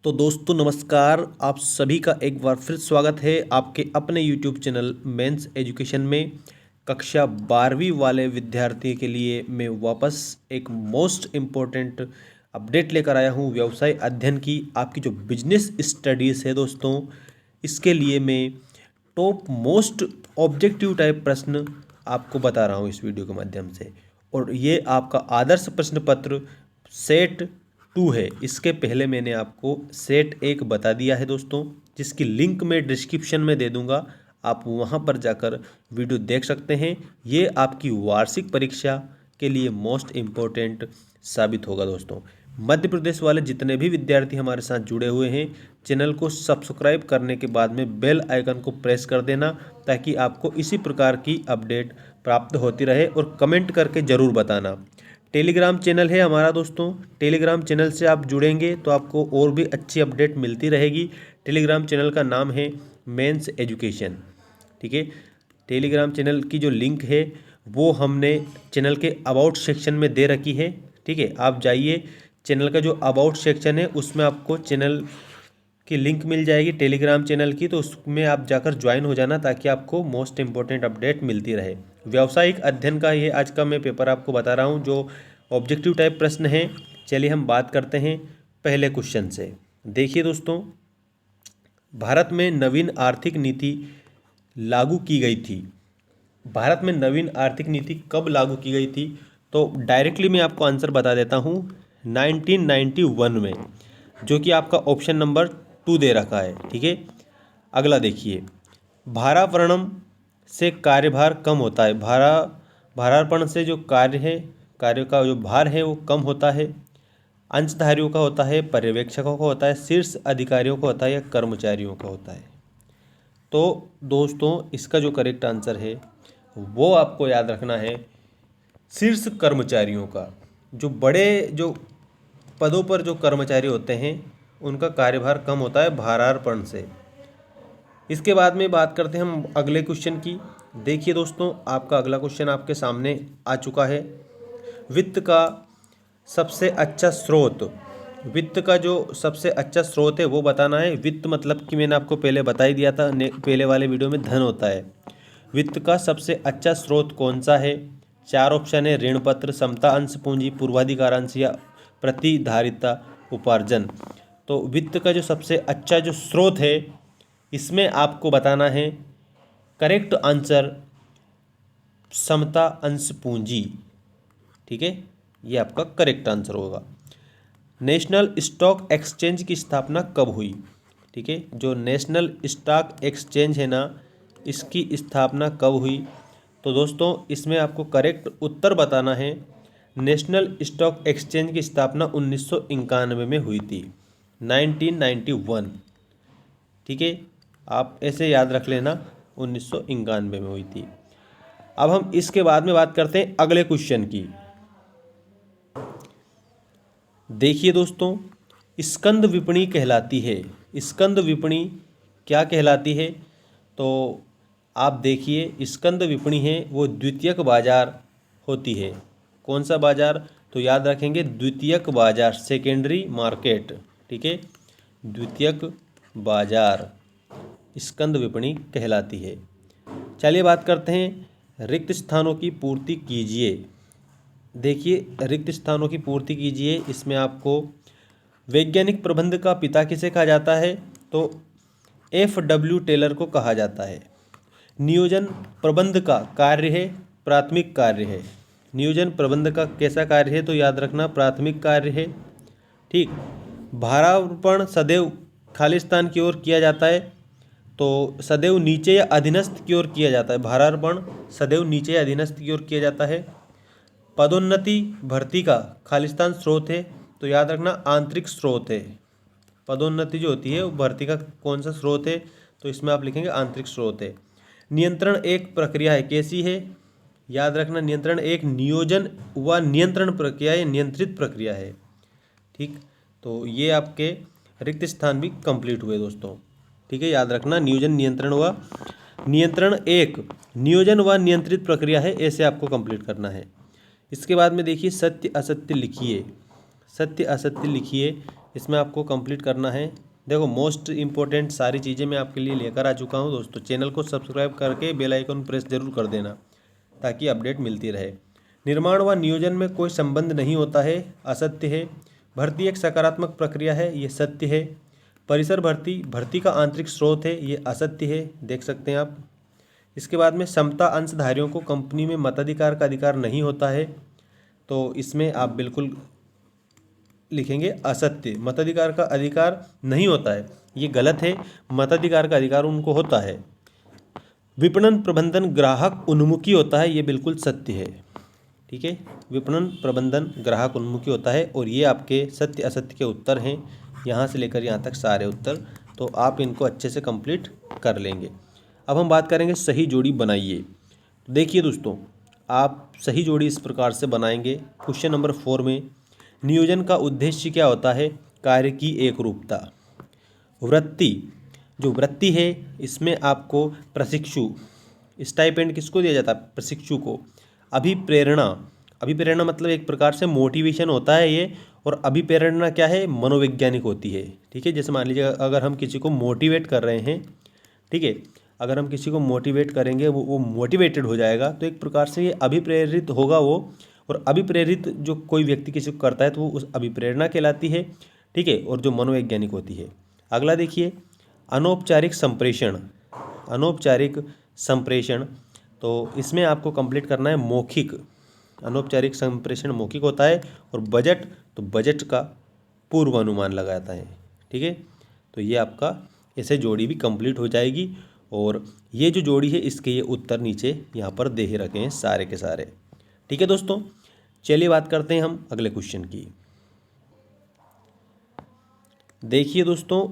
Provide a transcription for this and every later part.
तो दोस्तों नमस्कार। आप सभी का एक बार फिर स्वागत है आपके अपने यूट्यूब चैनल मेंस एजुकेशन में। कक्षा 12वीं वाले विद्यार्थी के लिए मैं वापस एक मोस्ट इम्पोर्टेंट अपडेट लेकर आया हूँ व्यवसाय अध्ययन की। आपकी जो बिजनेस स्टडीज़ है दोस्तों, इसके लिए मैं टॉप मोस्ट ऑब्जेक्टिव टाइप प्रश्न आपको बता रहा हूँ इस वीडियो के माध्यम से। और ये आपका आदर्श प्रश्न पत्र सेट 2 है। इसके पहले मैंने आपको सेट 1 बता दिया है दोस्तों, जिसकी लिंक मैं डिस्क्रिप्शन में दे दूंगा। आप वहां पर जाकर वीडियो देख सकते हैं। ये आपकी वार्षिक परीक्षा के लिए मोस्ट इम्पोर्टेंट साबित होगा दोस्तों। मध्य प्रदेश वाले जितने भी विद्यार्थी हमारे साथ जुड़े हुए हैं, चैनल को सब्सक्राइब करने के बाद में बेल आइकन को प्रेस कर देना, ताकि आपको इसी प्रकार की अपडेट प्राप्त होती रहे। और कमेंट करके ज़रूर बताना। टेलीग्राम चैनल है हमारा दोस्तों, टेलीग्राम चैनल से आप जुड़ेंगे तो आपको और भी अच्छी अपडेट मिलती रहेगी। टेलीग्राम चैनल का नाम है मेंस एजुकेशन, ठीक है। टेलीग्राम चैनल की जो लिंक है वो हमने चैनल के अबाउट सेक्शन में दे रखी है, ठीक है। आप जाइए, चैनल का जो अबाउट सेक्शन है उसमें आपको चैनल की लिंक मिल जाएगी टेलीग्राम चैनल की, तो उसमें आप जाकर ज्वाइन हो जाना, ताकि आपको मोस्ट इम्पोर्टेंट अपडेट मिलती रहे। व्यावसायिक अध्ययन का ये आज का मैं पेपर आपको बता रहा हूँ, जो ऑब्जेक्टिव टाइप प्रश्न है। चलिए हम बात करते हैं पहले क्वेश्चन से। देखिए दोस्तों, भारत में नवीन आर्थिक नीति लागू की गई थी। भारत में नवीन आर्थिक नीति कब लागू की गई थी? तो डायरेक्टली मैं आपको आंसर बता देता हूँ, 1991 में, जो कि आपका ऑप्शन नंबर 2 दे रखा है, ठीक है। अगला देखिए, भारापणम से कार्यभार कम होता है। भारापण से जो कार्य है, कार्य का जो भार है वो कम होता है। अंशधारियों का होता है, पर्यवेक्षकों का होता है, शीर्ष अधिकारियों का होता है, या कर्मचारियों का होता है? तो दोस्तों इसका जो करेक्ट आंसर है वो आपको याद रखना है, शीर्ष कर्मचारियों का। जो बड़े जो पदों पर जो कर्मचारी होते हैं उनका कार्यभार कम होता है भारापण से। इसके बाद में बात करते हैं हम अगले क्वेश्चन की। देखिए दोस्तों, आपका अगला क्वेश्चन आपके सामने आ चुका है। वित्त का सबसे अच्छा स्रोत, वित्त का जो सबसे अच्छा स्रोत है वो बताना है। वित्त मतलब कि मैंने आपको पहले बता ही दिया था, पहले वाले वीडियो में धन होता है। वित्त का सबसे अच्छा स्रोत कौन सा है? 4 ऑप्शन है, ऋण पत्र, समता अंश पूंजी, पूर्वाधिकार अंश, या प्रतिधारिता उपार्जन। तो वित्त का जो सबसे अच्छा जो स्रोत है, इसमें आपको बताना है करेक्ट आंसर समता अंश पूंजी, ठीक है। ये आपका करेक्ट आंसर होगा। नेशनल स्टॉक एक्सचेंज की स्थापना कब हुई? ठीक है, जो नेशनल स्टॉक एक्सचेंज है ना, इसकी स्थापना कब हुई? तो दोस्तों इसमें आपको करेक्ट उत्तर बताना है, नेशनल स्टॉक एक्सचेंज की स्थापना 1991 में हुई थी, 1991, ठीक है। आप ऐसे याद रख लेना, 1991 में हुई थी। अब हम इसके बाद में बात करते हैं अगले क्वेश्चन की। देखिए दोस्तों, स्कंद विपणी कहलाती है। स्कंद विपणी क्या कहलाती है? तो आप देखिए, स्कंद विपणी है वो द्वितीयक बाजार होती है। कौन सा बाजार? तो याद रखेंगे, द्वितीयक बाजार, सेकेंडरी मार्केट, ठीक है। द्वितीयक बाजार स्कंद विपणी कहलाती है। चलिए बात करते हैं रिक्त स्थानों की पूर्ति कीजिए। देखिए, रिक्त स्थानों की पूर्ति कीजिए, इसमें आपको वैज्ञानिक प्रबंध का पिता किसे कहा जाता है? तो FW टेलर को कहा जाता है। नियोजन प्रबंध का कार्य है, प्राथमिक कार्य है। नियोजन प्रबंध का कैसा कार्य है? तो याद रखना, प्राथमिक कार्य है, ठीक। भारारोपण सदैव खालिस्तान की ओर किया जाता है, तो सदैव नीचे या अधीनस्थ की ओर किया जाता है। भारारोपण सदैव नीचे या अधीनस्थ की ओर किया जाता है। पदोन्नति भर्ती का खालिस्तान स्रोत है, तो याद रखना आंतरिक स्रोत है। पदोन्नति जो होती है वो भर्ती का कौन सा स्रोत है? तो इसमें आप लिखेंगे आंतरिक स्रोत है। नियंत्रण एक प्रक्रिया है, कैसी है? याद रखना, नियंत्रण एक नियोजन व नियंत्रण प्रक्रिया या नियंत्रित प्रक्रिया है, ठीक। तो ये आपके रिक्त स्थान भी कंप्लीट हुए दोस्तों, ठीक है। याद रखना, नियोजन नियंत्रण व नियंत्रण एक नियोजन व नियंत्रित प्रक्रिया है, ऐसे आपको कंप्लीट करना है। इसके बाद में देखिए, सत्य असत्य लिखिए। सत्य असत्य लिखिए, इसमें आपको कंप्लीट करना है। देखो मोस्ट इम्पोर्टेंट सारी चीज़ें मैं आपके लिए लेकर आ चुका हूँ दोस्तों। चैनल को सब्सक्राइब करके बेल आइकन प्रेस जरूर कर देना ताकि अपडेट मिलती रहे। निर्माण व नियोजन में कोई संबंध नहीं होता है, असत्य है। भर्ती एक सकारात्मक प्रक्रिया है, ये सत्य है। परिसर भर्ती भर्ती का आंतरिक स्रोत है, ये असत्य है, देख सकते हैं आप। इसके बाद में समता अंशधारियों को कंपनी में मताधिकार का अधिकार नहीं होता है, तो इसमें आप बिल्कुल लिखेंगे असत्य। मताधिकार का अधिकार नहीं होता है, ये गलत है। मताधिकार का अधिकार उनको होता है। विपणन प्रबंधन ग्राहक उन्मुखी होता है, ये बिल्कुल सत्य है। ठीक है, विपणन प्रबंधन ग्राहक उन्मुखी होता है। और ये आपके सत्य असत्य के उत्तर हैं, यहाँ से लेकर यहाँ तक सारे उत्तर, तो आप इनको अच्छे से कंप्लीट कर लेंगे। अब हम बात करेंगे सही जोड़ी बनाइए। देखिए दोस्तों, आप सही जोड़ी इस प्रकार से बनाएंगे। क्वेश्चन नंबर 4 में नियोजन का उद्देश्य क्या होता है? कार्य की एकरूपता। वृत्ति, जो वृत्ति है इसमें आपको प्रशिक्षु, स्टाइपेंड किसको दिया जाता है? प्रशिक्षु को। अभिप्रेरणा, अभिप्रेरणा मतलब एक प्रकार से मोटिवेशन होता है ये। और अभिप्रेरणा क्या है? मनोवैज्ञानिक होती है। ठीक है, जैसे मान लीजिए अगर हम किसी को मोटिवेट कर रहे हैं, ठीक है, अगर हम किसी को मोटिवेट करेंगे वो मोटिवेटेड हो जाएगा, तो एक प्रकार से ये अभिप्रेरित होगा वो। और अभिप्रेरित जो कोई व्यक्ति किसी को करता है तो वो उस अभिप्रेरणा कहलाती है। ठीक है, और जो मनोवैज्ञानिक होती है। अगला देखिए, अनौपचारिक संप्रेषण। अनौपचारिक संप्रेषण, तो इसमें आपको कंप्लीट करना है मौखिक। अनौपचारिक संप्रेषण मौखिक होता है। और बजट, तो बजट का पूर्वानुमान लगाता है। ठीक है, तो ये आपका ऐसे जोड़ी भी कंप्लीट हो जाएगी। और ये जो जोड़ी है इसके ये उत्तर नीचे यहाँ पर दे ही रखे हैं सारे के सारे। ठीक है दोस्तों, चलिए बात करते हैं हम अगले क्वेश्चन की। देखिए दोस्तों,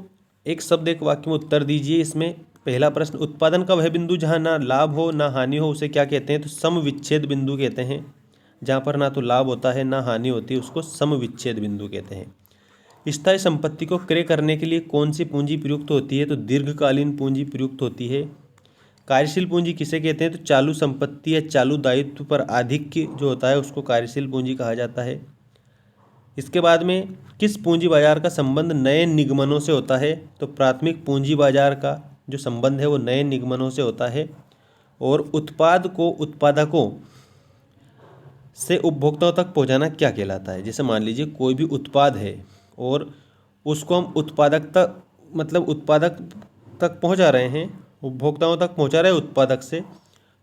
एक शब्द एक वाक्य में उत्तर दीजिए। इसमें पहला प्रश्न, उत्पादन का वह बिंदु जहाँ ना लाभ हो ना हानि हो उसे क्या कहते हैं? तो समविच्छेद बिंदु कहते हैं। जहाँ पर ना तो लाभ होता है ना हानि होती है उसको समविच्छेद बिंदु कहते हैं। स्थायी संपत्ति को क्रय करने के लिए कौन सी पूंजी प्रयुक्त होती है? तो दीर्घकालीन पूंजी प्रयुक्त होती है। कार्यशील पूंजी किसे कहते हैं? तो चालू संपत्ति या चालू दायित्व पर आधिक्य जो होता है उसको कार्यशील पूंजी कहा जाता है। इसके बाद में किस पूंजी बाजार का संबंध नए निगमनों से होता है? तो प्राथमिक पूंजी बाजार का जो संबंध है वो नए निगमनों से होता है। और उत्पाद को उत्पादकों से उपभोक्ताओं तक पहुंचाना क्या कहलाता है? जैसे मान लीजिए कोई भी उत्पाद है और उसको हम उत्पादक तक, मतलब उत्पादक तक पहुंचा रहे हैं, उपभोक्ताओं तक पहुंचा रहे हैं उत्पादक से,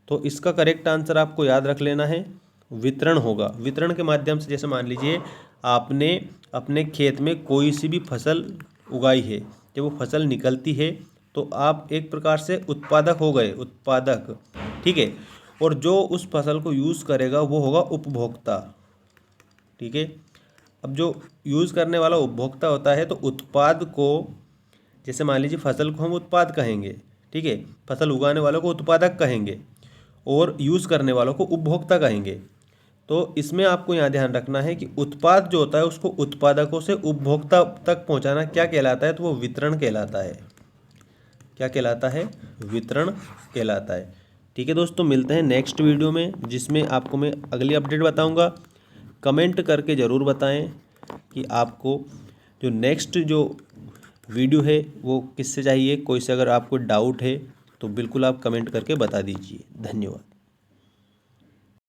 तो इसका करेक्ट आंसर आपको याद रख लेना है, वितरण होगा। वितरण के माध्यम से, जैसे मान लीजिए आपने अपने खेत में कोई सी भी फसल उगाई है, जब वो फसल निकलती है तो आप एक प्रकार से उत्पादक हो गए, उत्पादक। ठीक है, और जो उस फसल को यूज़ करेगा वो होगा उपभोक्ता। ठीक है, अब जो यूज़ करने वाला उपभोक्ता होता है, तो उत्पाद को, जैसे मान लीजिए फसल को हम उत्पाद कहेंगे, ठीक है, फसल उगाने वालों को उत्पादक कहेंगे और यूज़ करने वालों को उपभोक्ता कहेंगे। तो इसमें आपको यहाँ ध्यान रखना है कि उत्पाद जो होता है उसको उत्पादकों से उपभोक्ता तक पहुँचाना क्या कहलाता है? तो वो वितरण कहलाता है। क्या कहलाता है? वितरण कहलाता है। ठीक है दोस्तों, मिलते हैं नेक्स्ट वीडियो में जिसमें आपको मैं अगली अपडेट बताऊंगा। कमेंट करके ज़रूर बताएं कि आपको जो नेक्स्ट जो वीडियो है वो किससे चाहिए। कोई से अगर आपको डाउट है तो बिल्कुल आप कमेंट करके बता दीजिए। धन्यवाद।